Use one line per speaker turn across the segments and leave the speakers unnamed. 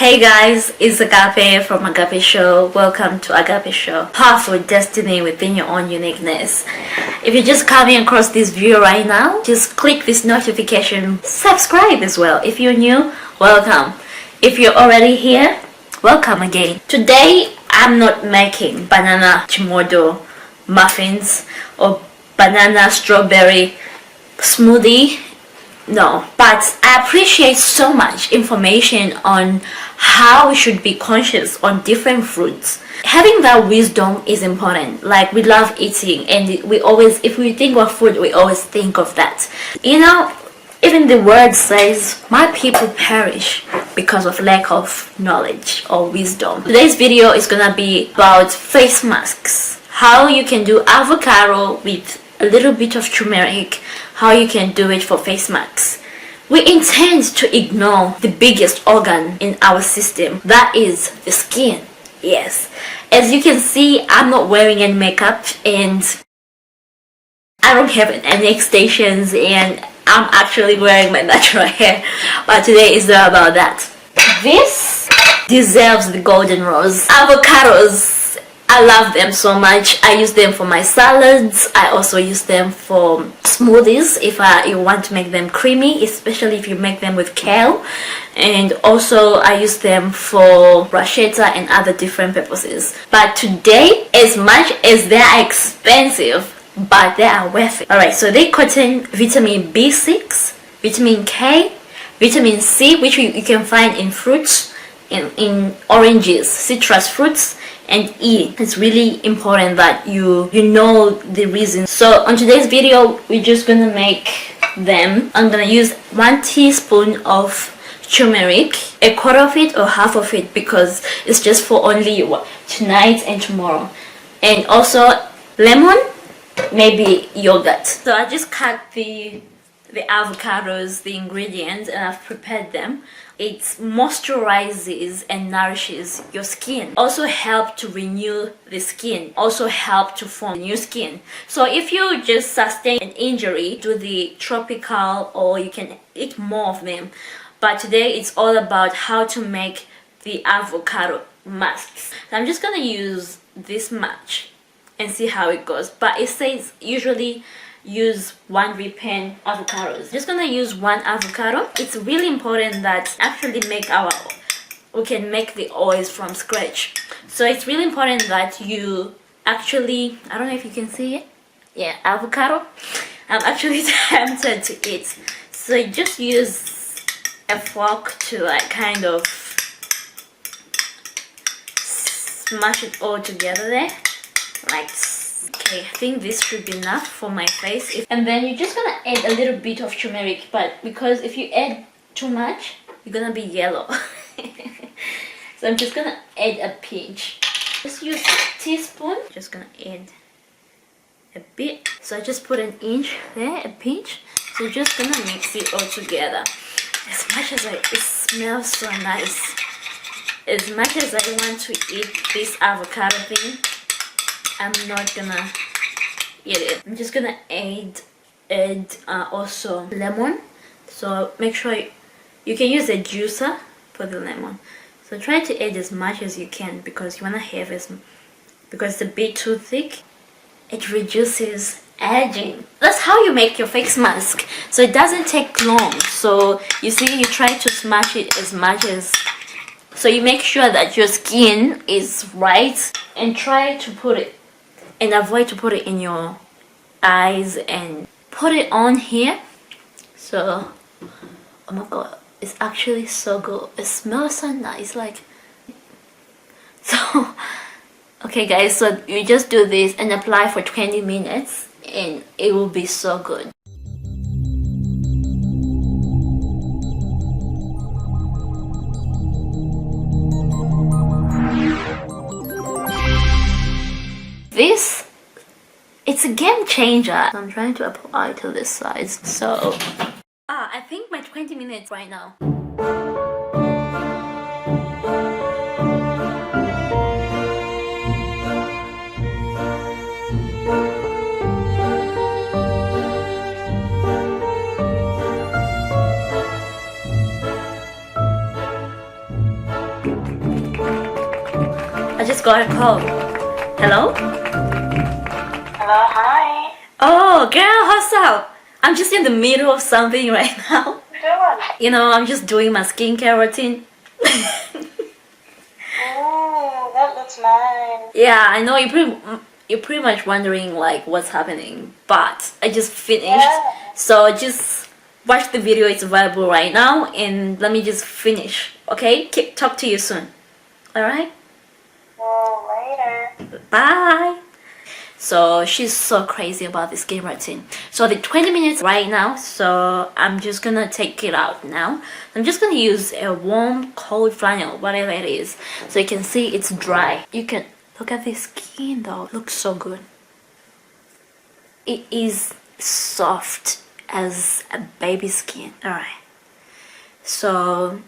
Hey guys, it's Agape from Agape Show. Welcome to Agape Show. Powerful destiny within your own uniqueness. If you're just coming across this video right now, just click this notification. Subscribe as well. If you're new, welcome. If you're already here, welcome again. Today, I'm not making banana chimodo muffins or banana strawberry smoothie. No, but I appreciate so much information on how we should be conscious on different fruits. Having that wisdom is important. Like, we love eating, and we always, if we think of food, we always think of that. You know, even the word says, my people perish because of lack of knowledge or wisdom. Today's video is gonna be about face masks. How you can do avocado with a little bit of turmeric, how you can do it for face masks. We intend to ignore the biggest organ in our system, that is the skin. Yes, as you can see, I'm not wearing any makeup and I don't have any extensions, and I'm actually wearing my natural hair, but today is not about that. This deserves the golden rose. Avocados, I love them so much. I use them for my salads. I also use them for smoothies if you want to make them creamy, especially if you make them with kale. And also I use them for bruschetta and other different purposes. But today, as much as they are expensive, but they are worth it. Alright, so they contain vitamin B6, vitamin K, vitamin C, which you can find in fruits, in oranges, citrus fruits, and E. It's really important that you know the reason. So on today's video, we're just gonna make them. I'm gonna use 1 teaspoon of turmeric, a quarter of it or half of it, because it's just for only tonight and tomorrow. And also lemon, maybe yogurt. So I just cut the avocados, the ingredients, and I've prepared them. It moisturizes and nourishes your skin. Also help to renew the skin. Also help to form new skin. So if you just sustain an injury, do the tropical, or you can eat more of them. But today it's all about how to make the avocado masks. So I'm just gonna use this much and see how it goes. But it says usually use 1 ripened avocados. Just gonna use 1 avocado. It's really important that actually we can make the oils from scratch. So it's really important that you actually, I don't know if you can see it. Yeah, avocado. I'm actually tempted to eat. So you just use a fork to like kind of smash it all together there. Like, okay, I think this should be enough for my face. And then you're just gonna add a little bit of turmeric, but because if you add too much, you're gonna be yellow. So I'm just gonna add a pinch. Just use a teaspoon. Just gonna add a bit. So I just put an inch there, a pinch. So just gonna mix it all together. As much as it smells so nice. As much as I want to eat this avocado thing, I'm not gonna eat it. I'm just gonna add also lemon. So make sure you can use a juicer for the lemon. So try to add as much as you can, because you wanna have because it's a bit too thick. It reduces aging. That's how you make your face mask. So it doesn't take long. So you see, you try to smash it as much as. So you make sure that your skin is right, and try to put it, and avoid to put it in your eyes, and put it on here. So, oh my god, it's actually so good. It smells so nice, like. So, okay guys, so you just do this and apply for 20 minutes and it will be so good. This, it's a game changer. I'm trying to apply to this side. So I think my 20 minutes right now. got a call. Hello?
Hello, hi.
Oh, girl, what's up? I'm just in the middle of something right now.
What you doing?
I'm just doing my skincare routine.
Oh, that looks nice.
Yeah, I know you're pretty much wondering like what's happening, but I just finished.
Yeah.
So just watch the video. It's available right now, and let me just finish. Okay, talk to you soon. All right.
Well, later.
Bye. So she's so crazy about this game routine. So the 20 minutes right now, so I'm just gonna take it out now. I'm just gonna use a warm, cold flannel, whatever it is, so you can see it's dry. You can look at this skin though, it looks so good. It is soft as a baby skin. Alright. So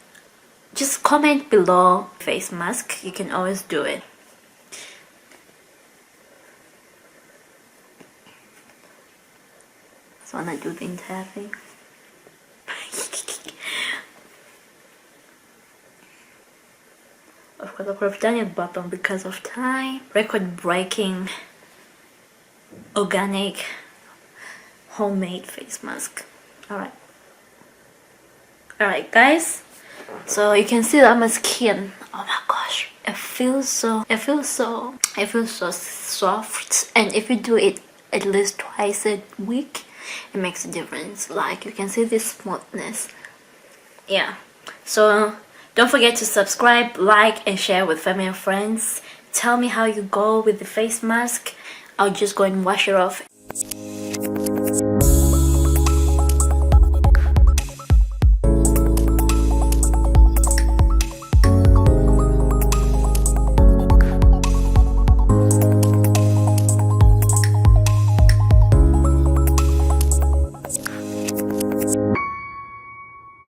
just comment below face mask, you can always do it. So when I do the entire thing. Of course, I could have done it bottom because of time. Record breaking, organic, homemade face mask. Alright. Alright guys. So you can see that my skin, oh my gosh, it feels so soft, and if you do it at least twice a week, it makes a difference. Like you can see this smoothness. Yeah, so don't forget to subscribe, like, and share with family and friends. Tell me how you go with the face mask. I'll just go and wash it off